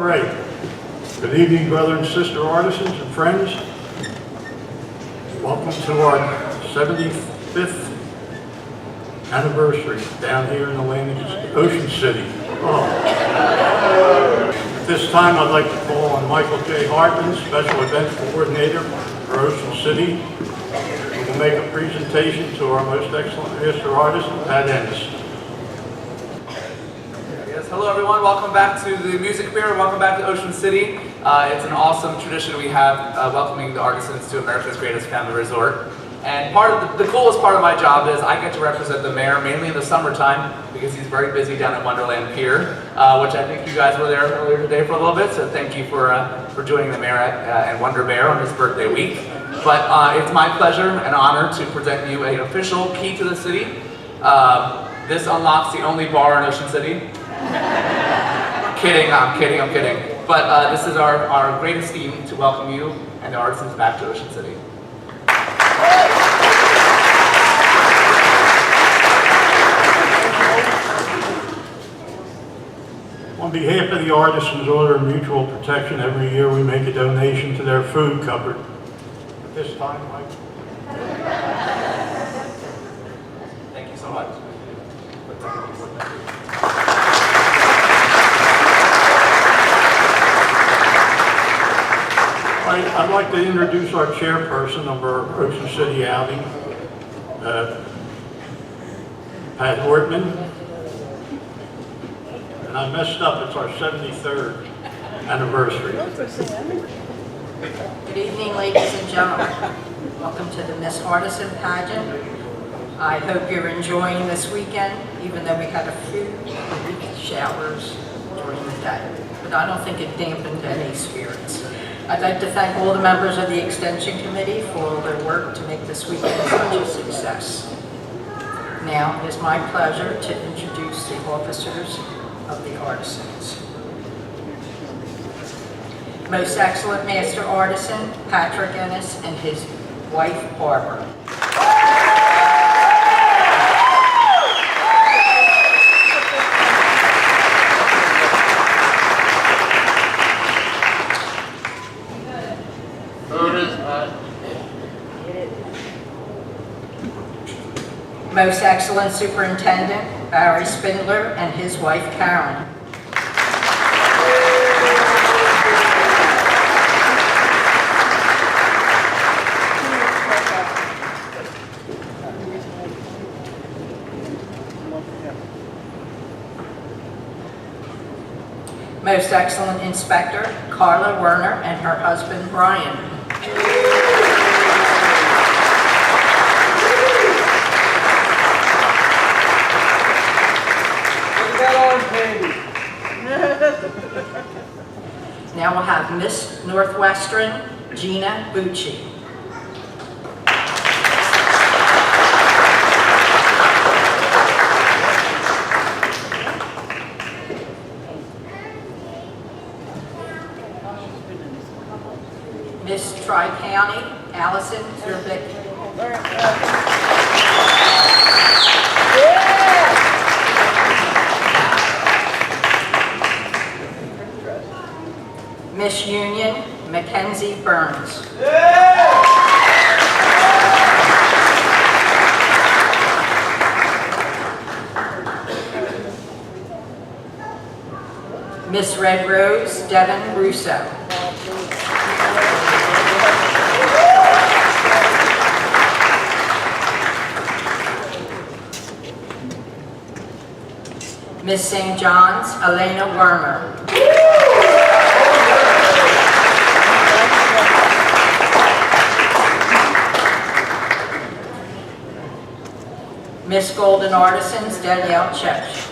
right. Good evening, brother and sister artisans and friends. Welcome to our 75th anniversary down here in Atlantic Ocean City. At this time, I'd like to call on Michael J. Hartman, Special Events Coordinator for Ocean City, who will make a presentation to our most excellent master artist, Pat Ennis. Yes, hello everyone, welcome back to the Music Pier, welcome back to Ocean City. It's an awesome tradition we have welcoming the artisans to America's greatest family resort. And the coolest part of my job is I get to represent the mayor, mainly in the summertime, because he's very busy down at Wonderland Pier, which I think you guys were there earlier today for a little bit, so thank you for joining the mayor and Wonder Bear on his birthday week. But it's my pleasure and honor to present you an official key to the city. This unlocks the only bar in Ocean City. I'm kidding. But this is our greatest theme to welcome you and the artisans back to Ocean City. On behalf of the Artisans Order of Mutual Protection, every year we make a donation to their food cupboard. At this time, Mike. Thank you so much. I'd like to introduce our chairperson of our Ocean City outing, Pat Hortman. And I messed up, it's our 73rd anniversary. Good evening, ladies and gentlemen. Welcome to the Miss Artisan Pageant. I hope you're enjoying this weekend, even though we had a few weak showers during the day. But I don't think it dampened any spirits. I'd like to thank all the members of the Extension Committee for all their work to make this weekend such a success. Now, it is my pleasure to introduce the officers of the Artisans. Most Excellent Master Artisan, Patrick Ennis, and his wife, Barbara. Most Excellent Superintendent, Barry Spindler, and his wife, Karen. Most Excellent Inspector, Carla Werner, and her husband, Brian. Now we'll have Miss Northwestern, Gina Bucci. Miss Tri-County, Allison Zerbicki. Miss Union, Mackenzie Burns. Miss Red Rose, Devin Russo. Miss St. John's, Elena Wermer. Miss Golden Artisans, Danielle Chech.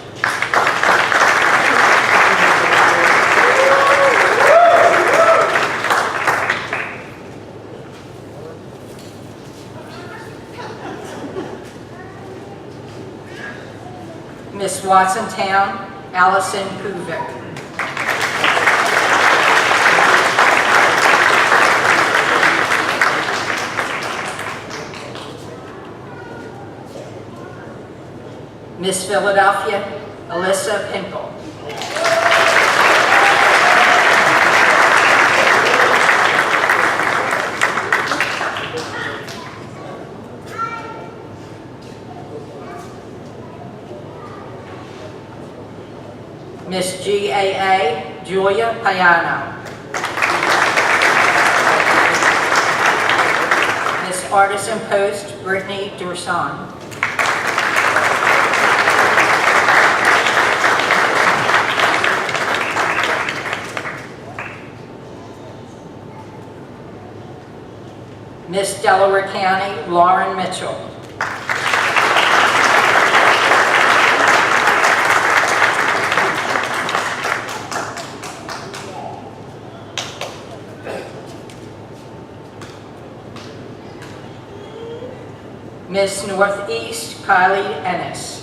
Miss Watsontown, Allison Puvic. Miss Philadelphia, Alyssa Pinkle. Julia Payano. Miss Artisan Post, Brittany Durson. Miss Delaware County, Lauren Mitchell. Miss Northeast, Kylie Ennis.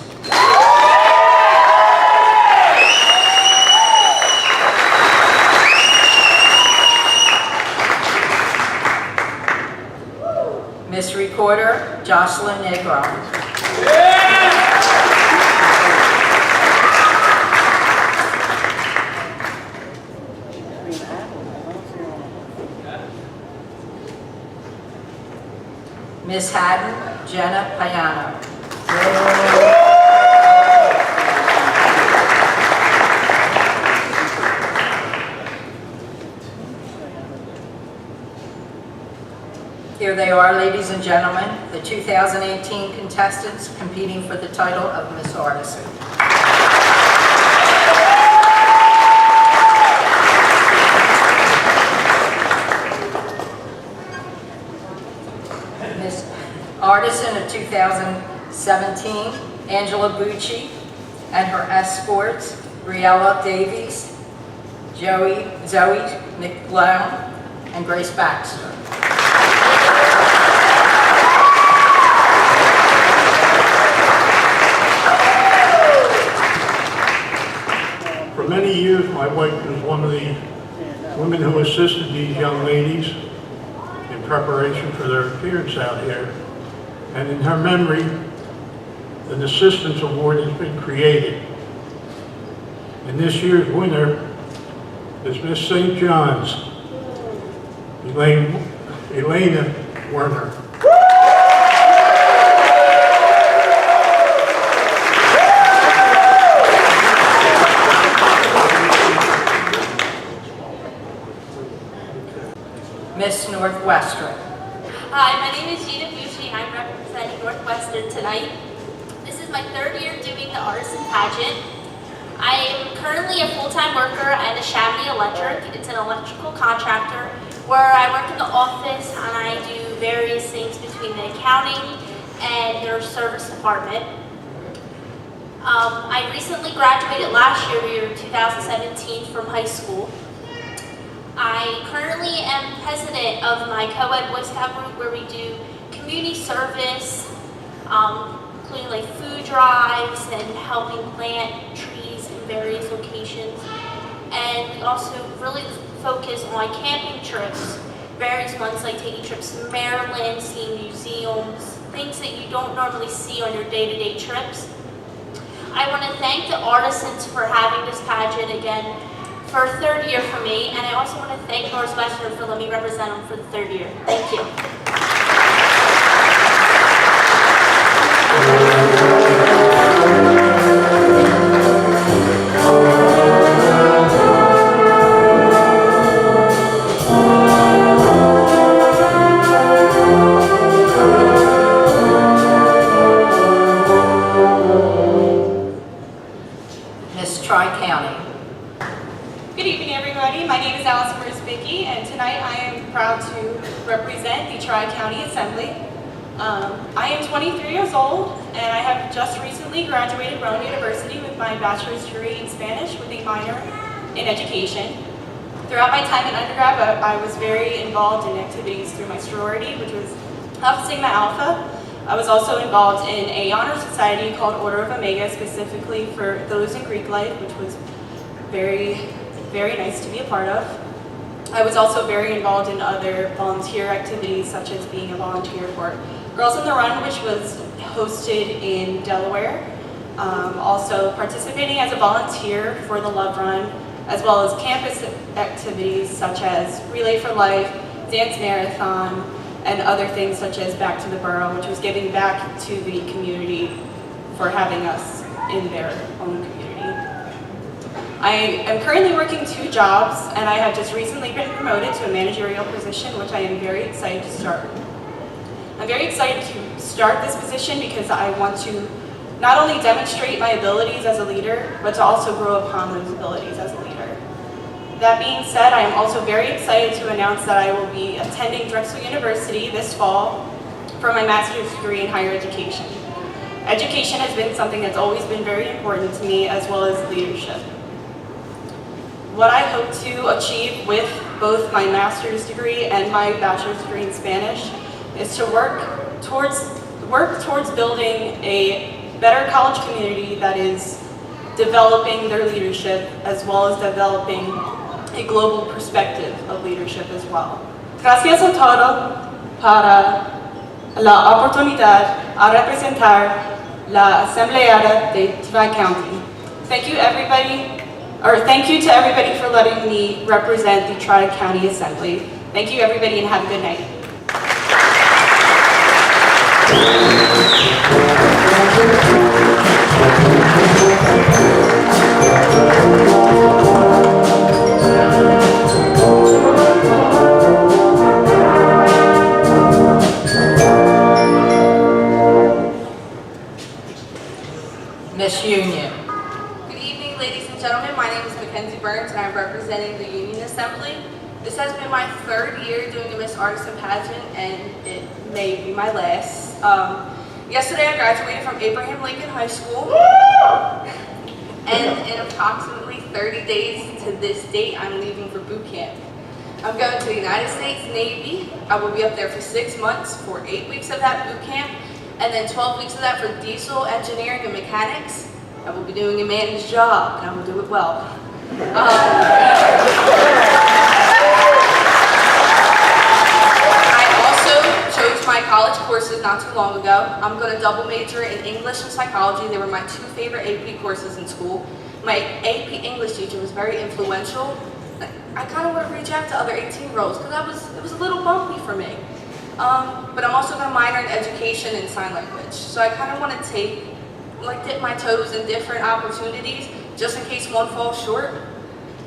Miss Recorder, Jocelyn Negron. Miss Haddon, Jenna Payano. Here they are, ladies and gentlemen, the 2018 contestants competing for the title of Miss Artisan. Miss Artisan of 2017, Angela Bucci, and her escorts, Briella Davies, Zoe McLeod, and Grace Baxter. For many years, my wife was one of the women who assisted these young ladies in preparation for their appearance out here. And in her memory, an Assistance Award has been created. And this year's winner is Miss St. John's, Elena Werner. Miss Northwestern. Hi, my name is Gina Bucci. I'm representing Northwestern tonight. This is my third year doing the Artisan Pageant. I am currently a full-time worker at a Chamonix Electric. It's an electrical contractor where I work in the office and I do various things between the accounting and their service department. I recently graduated last year, 2017, from high school. I currently am president of my co-ed Boy Scout group where we do community service, including like food drives and helping plant trees in various locations. And we also really focus on camping trips, various ones like taking trips to Maryland, seeing museums, things that you don't normally see on your day-to-day trips. I want to thank the Artisans for having this pageant again for a third year for me, and I also want to thank Northwestern for letting me represent them for the third year. Thank you. Miss Tri-County. Good evening, everybody. My name is Alice Marisbicki, and tonight I am proud to represent the Tri-County Assembly. I am 23 years old, and I have just recently graduated Rowan University with my bachelor's degree in Spanish with a minor in education. Throughout my time in undergrad, I was very involved in activities through my sorority, which was Alpha Sigma Alpha. I was also involved in a honor society called Order of Omega, specifically for those in Greek life, which was very nice to be a part of. I was also very involved in other volunteer activities, such as being a volunteer for Girls on the Run, which was hosted in Delaware. Also participating as a volunteer for the Love Run, as well as campus activities such as Relay for Life, Dance Marathon, and other things such as Back to the Borough, which was giving back to the community for having us in their own community. I am currently working 2 jobs, and I have just recently been promoted to a managerial position, which I am very excited to start. I'm very excited to start this position because I want to not only demonstrate my abilities as a leader, but to also grow upon those abilities as a leader. That being said, I am also very excited to announce that I will be attending Drexel University this fall for my master's degree in higher education. Education has been something that's always been very important to me, as well as leadership. What I hope to achieve with both my master's degree and my bachelor's degree in Spanish is to work towards building a better college community that is developing their leadership, as well as developing a global perspective of leadership as well. Gracias a todos para la oportunidad a representar la Asamblea de Tri-County. Thank you to everybody for letting me represent the Tri-County Assembly. Thank you everybody and have a good night. Miss Union. Good evening, ladies and gentlemen. My name is Mackenzie Burns, and I'm representing the Union Assembly. This has been my 3rd year doing the Miss Artisan Pageant, and it may be my last. Yesterday, I graduated from Abraham Lincoln High School, and in approximately 30 days to this date, I'm leaving for boot camp. I'm going to the United States Navy. I will be up there for 6 months for 8 weeks of that boot camp, and then 12 weeks of that for diesel engineering and mechanics. I will be doing a man's job, and I will do it well. I also chose my college courses not too long ago. I'm going to double major in English and psychology. They were my 2 favorite AP courses in school. My AP English teacher was very influential. I kind of want to reach out to other 18-year-olds because it was a little bumpy for me. But I'm also going to minor in education and sign language. So I kind of want to dip my toes in different opportunities, just in case one falls short.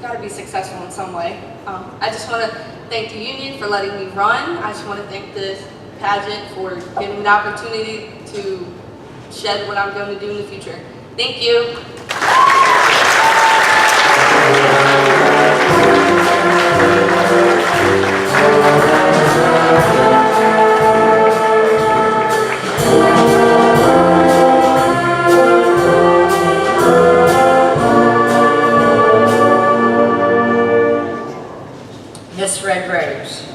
Got to be successful in some way. I just want to thank the union for letting me run. I just want to thank the pageant for giving me the opportunity to shed what I'm going to do in the future. Thank you. Miss Red Rose.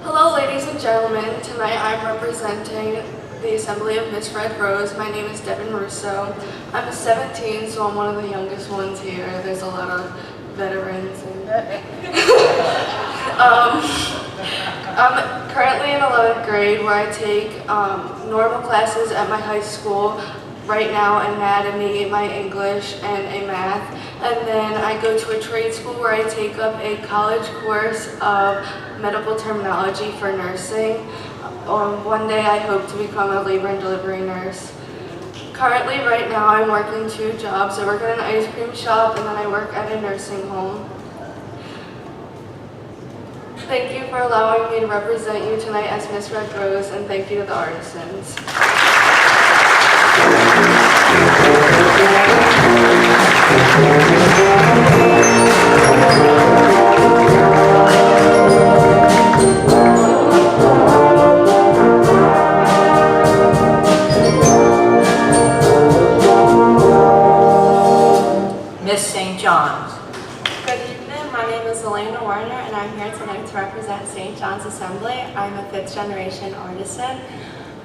Hello, ladies and gentlemen. Tonight I'm representing the Assembly of Miss Red Rose. My name is Devin Russo. I'm 17, so I'm one of the youngest ones here. There's a lot of veterans and I'm currently in 11th grade, where I take normal classes at my high school. Right now, anatomy, my English, and a math. And then I go to a trade school where I take up a college course of medical terminology for nursing. One day I hope to become a labor and delivery nurse. Currently, right now, I'm working 2 jobs. I work at an ice cream shop, and then I work at a nursing home. Thank you for allowing me to represent you tonight as Miss Red Rose, and thank you to the Artisans. Miss St. John's. Good evening, my name is Elena Warner and I'm here tonight to represent St. John's Assembly. I'm a 5th generation artisan.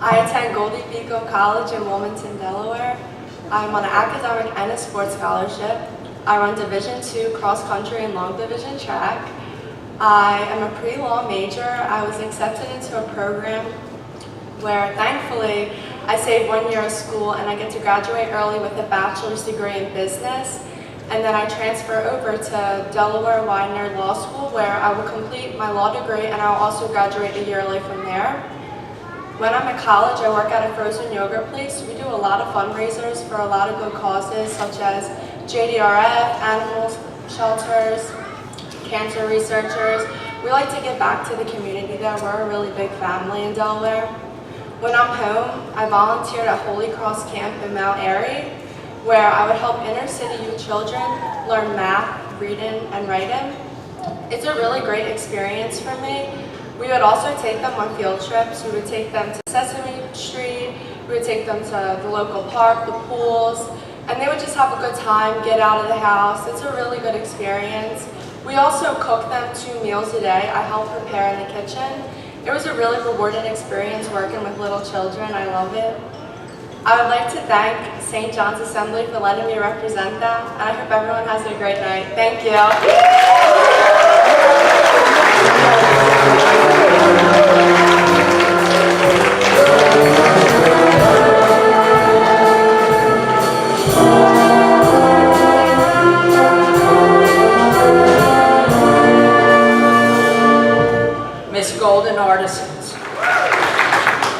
I attend Goldie Pico College in Wilmington, Delaware. I'm on an academic and a sports scholarship. I run Division II cross country and long division track. I am a pre-law major. I was accepted into a program where thankfully I saved 1 year of school and I get to graduate early with a bachelor's degree in business. And then I transfer over to Delaware Widener Law School, where I will complete my law degree and I'll also graduate a year early from there. When I'm at college, I work at a frozen yogurt place. We do a lot of fundraisers for a lot of good causes, such as JDRF, shelters, cancer researchers. We like to give back to the community there. We're a really big family in Delaware. When I'm home, I volunteered at Holy Cross Camp in Mount Airy, where I would help inner city youth children learn math, reading, and writing. It's a really great experience for me. We would also take them on field trips. We would take them to Sesame Street, we would take them to the local park, the pools, and they would just have a good time, get out of the house. It's a really good experience. We also cook them 2 meals a day. I help prepare in the kitchen. It was a really rewarding experience working with little children. I love it. I would like to thank St. John's Assembly for letting me represent them, and I hope everyone has a great night. Thank you. Miss Golden Artisans.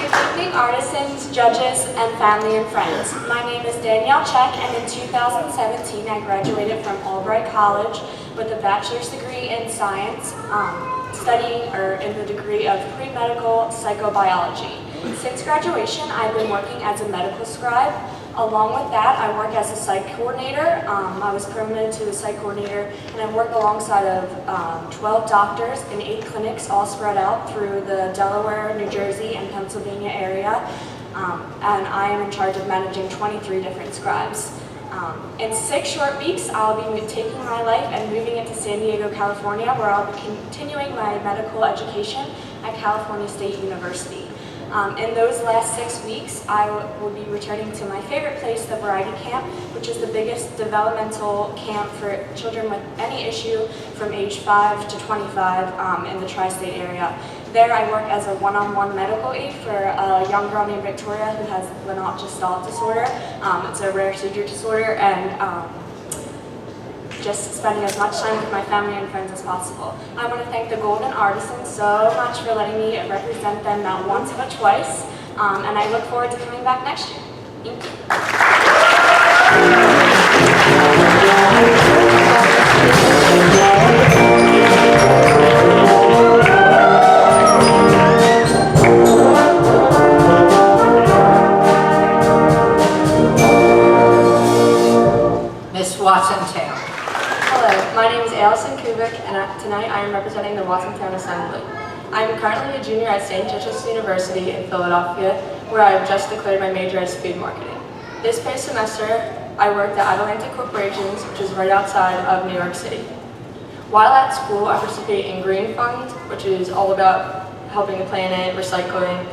Good evening, artisans, judges, and family and friends. My name is Danielle Check, and in 2017 I graduated from Albright College with a bachelor's degree in science, in the degree of pre-medical psychobiology. Since graduation, I've been working as a medical scribe. Along with that, I work as a site coordinator. I was promoted to the site coordinator, and I work alongside of 12 doctors in 8 clinics, all spread out through the Delaware, New Jersey, and Pennsylvania area. And I am in charge of managing 23 different scribes. In 6 short weeks, I'll be taking my life and moving it to San Diego, California, where I'll be continuing my medical education at California State University. In those last 6 weeks, I will be returning to my favorite place, the Variety Camp, which is the biggest developmental camp for children with any issue from age 5 to 25 in the tri-state area. There I work as a one-on-one medical aid for a young girl named Victoria who has Lennox-Gastaut disorder. It's a rare seizure disorder, and just spending as much time with my family and friends as possible. I want to thank the Golden Artisans so much for letting me represent them not once but twice, and I look forward to coming back next year. Thank Miss Watsontown. Hello, my name is Allison Kubik, and tonight I am representing the Watsontown Assembly. I am currently a junior at St. Joseph's University in Philadelphia, where I have just declared my major as food marketing. This past semester, I worked at Atalanta Corporations, which is right outside of New York City. While at school, I participate in Green Fund, which is all about helping the planet, recycling.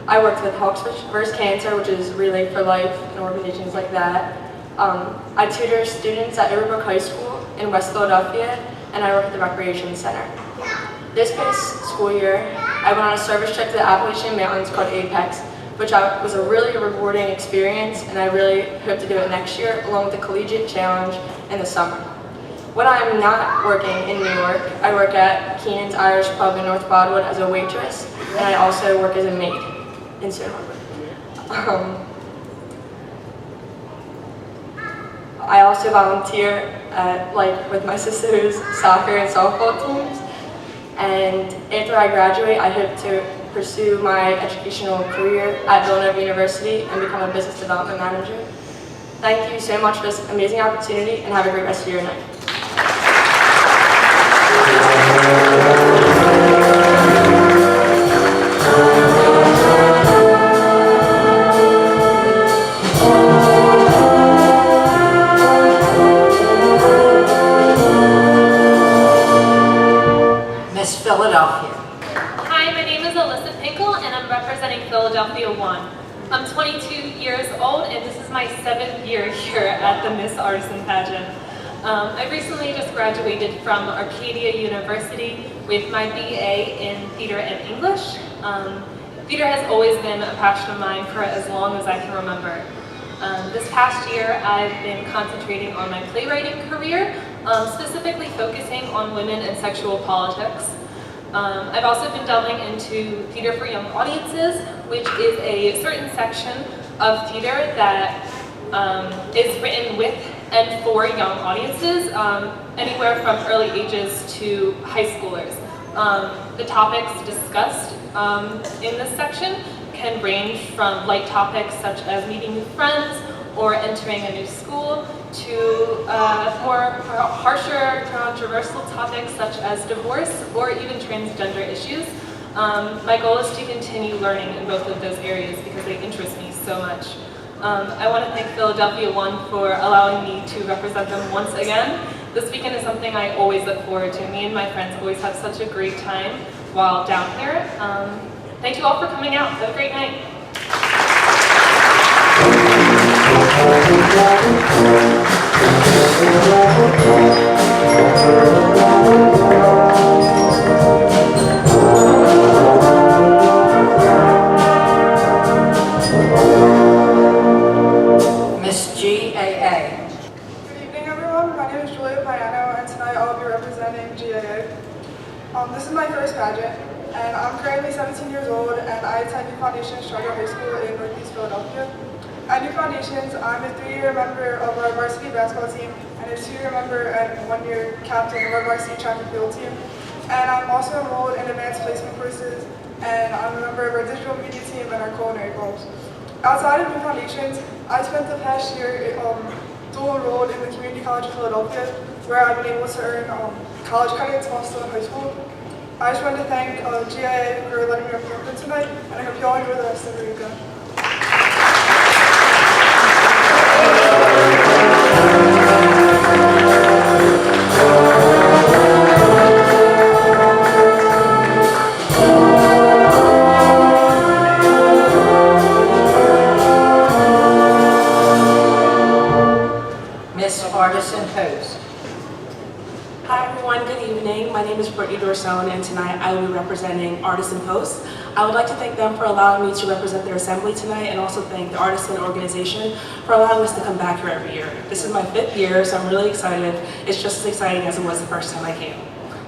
I worked with Hawks vs. Cancer, which is Relay for Life, and organizations like that. I tutor students at Riverbrook High School in West Philadelphia, and I work at the Recreation Center. This past school year, I went on a service trip to the Appalachian Mountains called Apex, which was a really rewarding experience, and I really hope to do it next year, along with the Collegiate Challenge in the summer. When I'm not working in New York, I work at Keenan's Irish Pub in North Broadwood as a waitress, and I also work as a maid in Stone Harbor. I also volunteer with my sister's soccer and softball teams. And after I graduate, I hope to pursue my educational career at Villanova University and become a business development manager. Thank you so much for this amazing opportunity, and have a great rest of your night. Philadelphia. Hi, my name is Alyssa Pinkle, and I'm representing Philadelphia 1. I'm 22 years old, and this is my 7th year here at the Miss Artisan Pageant. I recently just graduated from Arcadia University with my BA in Theater and English. Theater has always been a passion of mine for as long as I can remember. This past year, I've been concentrating on my playwriting career, specifically focusing on women and sexual politics. I've also been delving into theater for young audiences, which is a certain section of theater that is written with and for young audiences, anywhere from early ages to high schoolers. The topics discussed in this section can range from light topics such as meeting new friends or entering a new school to more harsher, controversial topics such as divorce or even transgender issues. My goal is to continue learning in both of those areas because they interest me so much. I want to thank Philadelphia One for allowing me to represent them once again. This weekend is something I always look forward to. Me and my friends always have such a great time while down here. Thank you all for coming out. Have a great night. Miss GAA. Good evening, everyone. My name is Julia Piano, and tonight I'll be representing GAA. This is my first pageant, and I'm currently 17 years old, and I attend New Foundations Charter High School in Northeast Philadelphia. At New Foundations, I'm a 3-year member of our varsity basketball team, and a 2-year member and 1-year captain of our varsity track and field team. And I'm also enrolled in advanced placement courses, and I'm a member of our digital media team and our culinary clubs. Outside of New Foundations, I spent the past year dual enrolled in the Community College of Philadelphia, where I've been able to earn college credits while still in high school. I just wanted to thank GIA for letting me represent them tonight, and I hope you all enjoy the rest of the weekend. Miss Artisan Post. Hi everyone, good evening. My name is Brittany Dorsone, and tonight I will be representing Artisan Post. I would like to thank them for allowing me to represent their assembly tonight, and also thank the Artisan organization for allowing us to come back here every year. This is my 5th year, so I'm really excited. It's just as exciting as it was the first time I came.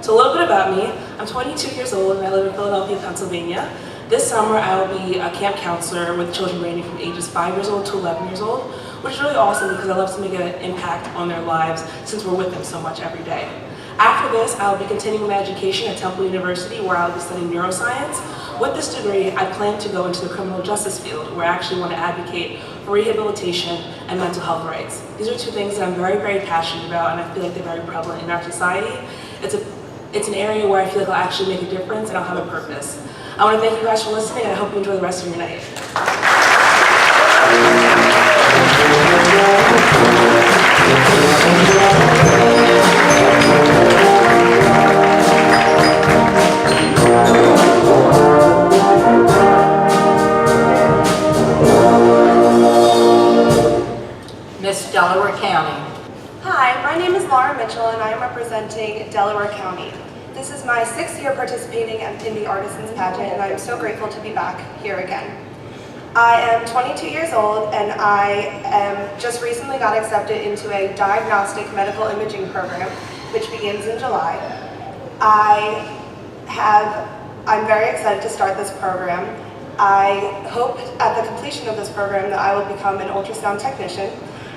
So a little bit about me. I'm 22 years old and I live in Philadelphia, Pennsylvania. This summer I will be a camp counselor with children ranging from ages 5 years old to 11 years old, which is really awesome because I love to make an impact on their lives since we're with them so much every day. After this, I'll be continuing my education at Temple University, where I'll be studying neuroscience. With this degree, I plan to go into the criminal justice field, where I actually want to advocate for rehabilitation and mental health rights. These are 2 things that I'm very, very passionate about, and I feel like they're very prevalent in our society. It's an area where I feel like I'll actually make a difference and I'll have a purpose. I want to thank you guys for listening, and I hope you enjoy the rest of your night. Miss Delaware County. Hi, my name is Laura Mitchell, and I am representing Delaware County. This is my 6th year participating in the Artisans Pageant, and I am so grateful to be back here again. I am 22 years old, and I just recently got accepted into a diagnostic medical imaging program, which begins in July. I'm very excited to start this program. I hope at the completion of this program that I will become an ultrasound technician.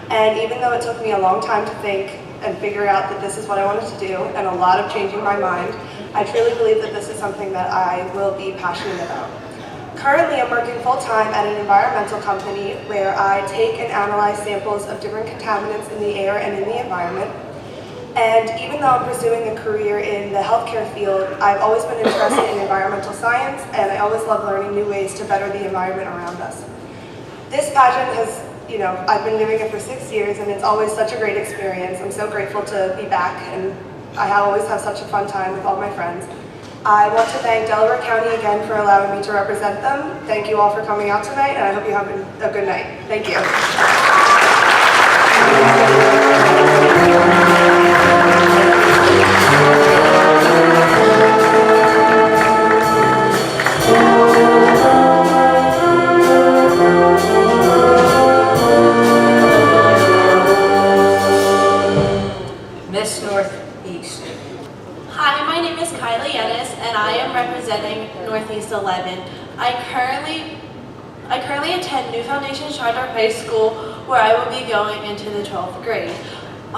And even though it took me a long time to think and figure out that this is what I wanted to do, and a lot of changing my mind, I truly believe that this is something that I will be passionate about. Currently, I'm working full-time at an environmental company where I take and analyze samples of different contaminants in the air and in the environment. And even though I'm pursuing a career in the healthcare field, I've always been interested in environmental science, and I always love learning new ways to better the environment around us. This pageant has, I've been doing it for 6 years, and it's always such a great experience. I'm so grateful to be back, and I always have such a fun time with all my friends. I want to thank Delaware County again for allowing me to represent them. Thank you all for coming out tonight, and I hope you have a good night. Thank you. Miss Northeast. Hi, my name is Kylie Ennis, and I am representing Northeast 11. I currently attend New Foundation Charter High School, where I will be going into the 12th grade.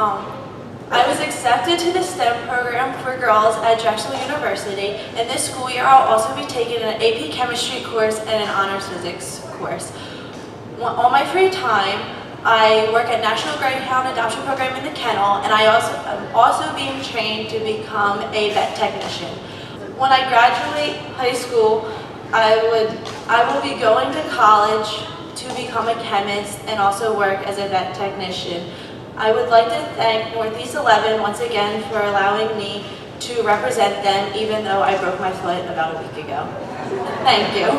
I was accepted to the STEM program for girls at Drexel University, and this school year I'll also be taking an AP chemistry course and an honors physics course. On my free time, I work at National Greyhound Adoption Program in the kennel, and I'm also being trained to become a vet technician. When I graduate high school, I will be going to college to become a chemist and also work as a vet technician. I would like to thank Northeast 11 once again for allowing me to represent them, even though I broke my foot about a week ago. Thank you.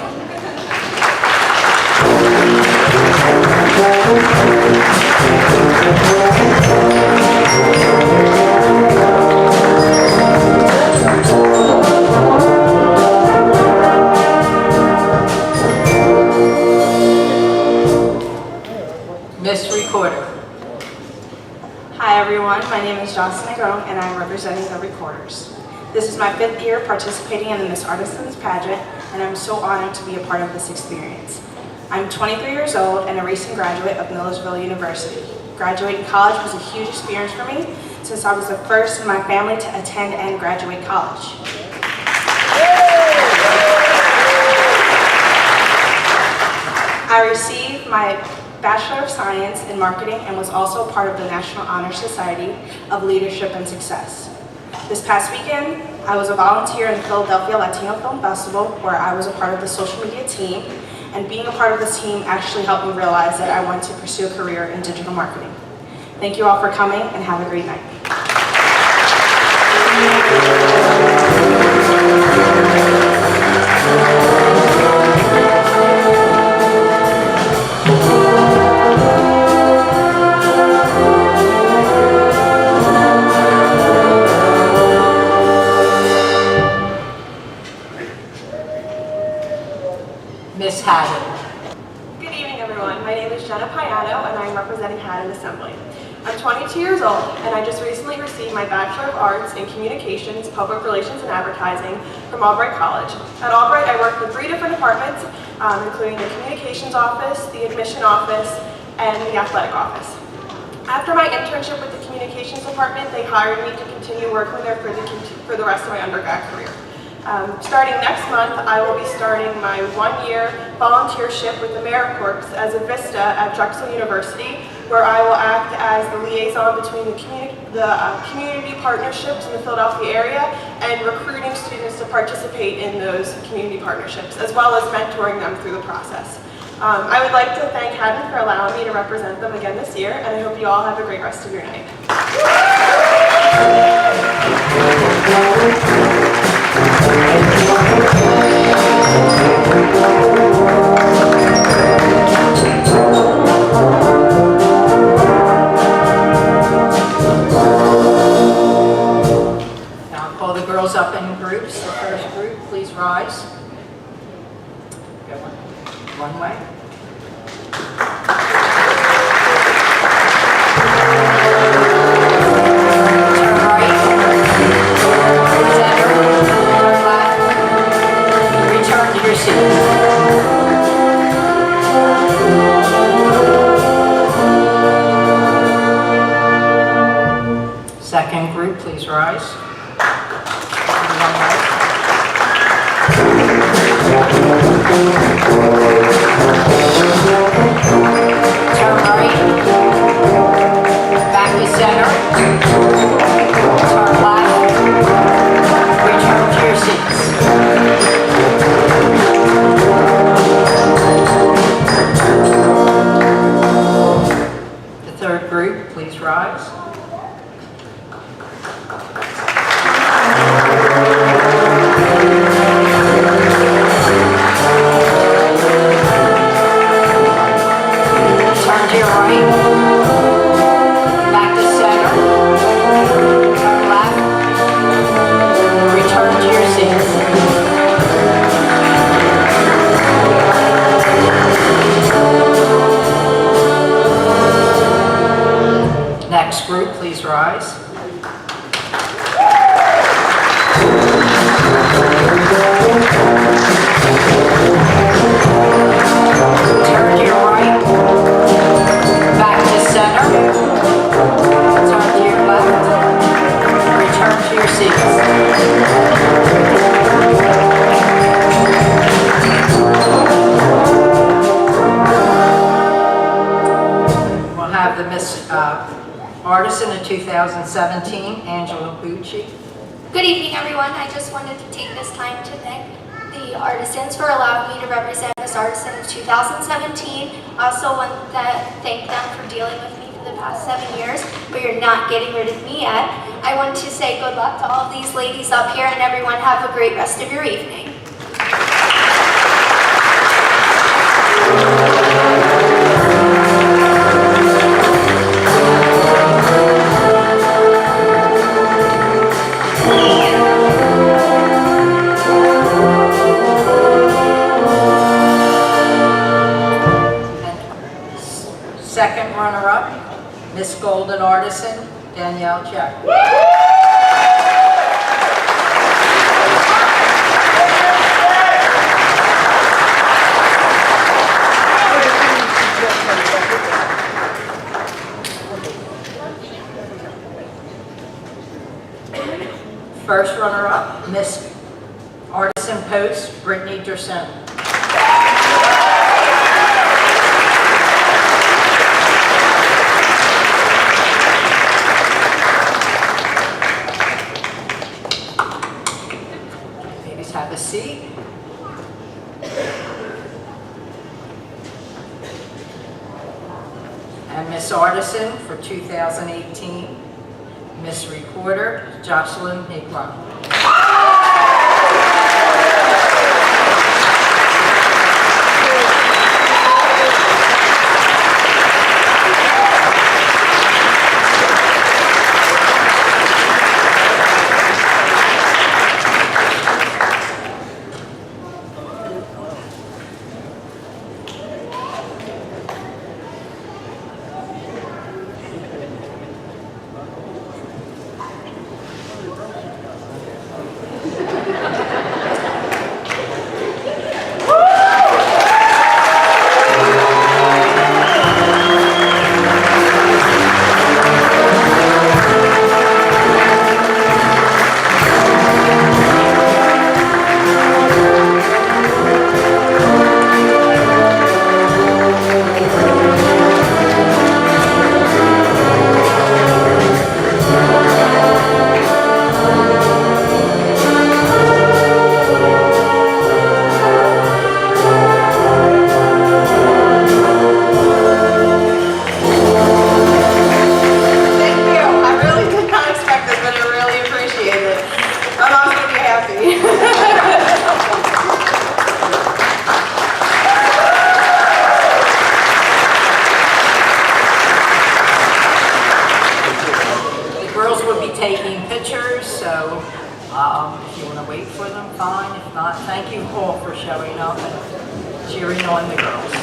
Miss Recorder. Hi everyone, my name is Johnson Negron and I'm representing the Recorders. This is my 5th year participating in the Miss Artisan Pageant and I'm so honored to be a part of this experience. I'm 23 years old and a recent graduate of Millersville University. Graduating college was a huge experience for me since I was the first in my family to attend and graduate college. I received my Bachelor of Science in Marketing and was also part of the National Honor Society of Leadership and Success. This past weekend, I was a volunteer in the Philadelphia Latino Film Festival where I was a part of the social media team, and being a part of this team actually helped me realize that I wanted to pursue a career in digital marketing. Thank you all for coming and have a great night. Miss Haddon. Good evening, everyone. My name is Jenna Piano, and I'm representing Haddon Assembly. I'm 22 years old, and I just recently received my Bachelor of Arts in Communications, Public Relations, and Advertising from Albright College. At Albright, I work in 3 different departments, including the Communications Office, the Admission Office, and the Athletic Office. After my internship with the Communications Department, they hired me to continue working there for the rest of my undergrad career. Starting next month, I will be starting my 1-year volunteership with the AmeriCorps as a Vista at Drexel University, where I will act as the liaison between the community partnerships in the Philadelphia area and recruiting students to participate in those community partnerships, as well as mentoring them through the process. I would like to thank Haddon for allowing me to represent them again this year, and I hope you all have a great rest of your night. Now I'll call the girls up in groups. The first group, please rise. Go one way. Turn right. Center. Turn left. Return to your seat. Second group, please rise. One right. 2017, Angela Bucci. Good evening, everyone. I just wanted to take this time to thank the artisans for allowing me to represent Miss Artisan in 2017. I also want to thank them for dealing with me for the past 7 years, but you're not getting rid of me yet. I want to say good luck to all of these ladies up here, and everyone have a great rest of your evening. Second runner-up, Miss Golden Artisan, Danielle Check. First runner-up, Miss Artisan Post, Brittany Derson. Ladies, have a seat. And Miss Artisan for 2018, Miss Recorder, Jocelyn Negron. Taking pictures, so if you want to wait for them, fine. If not, thank you all for showing up and cheering on the girls.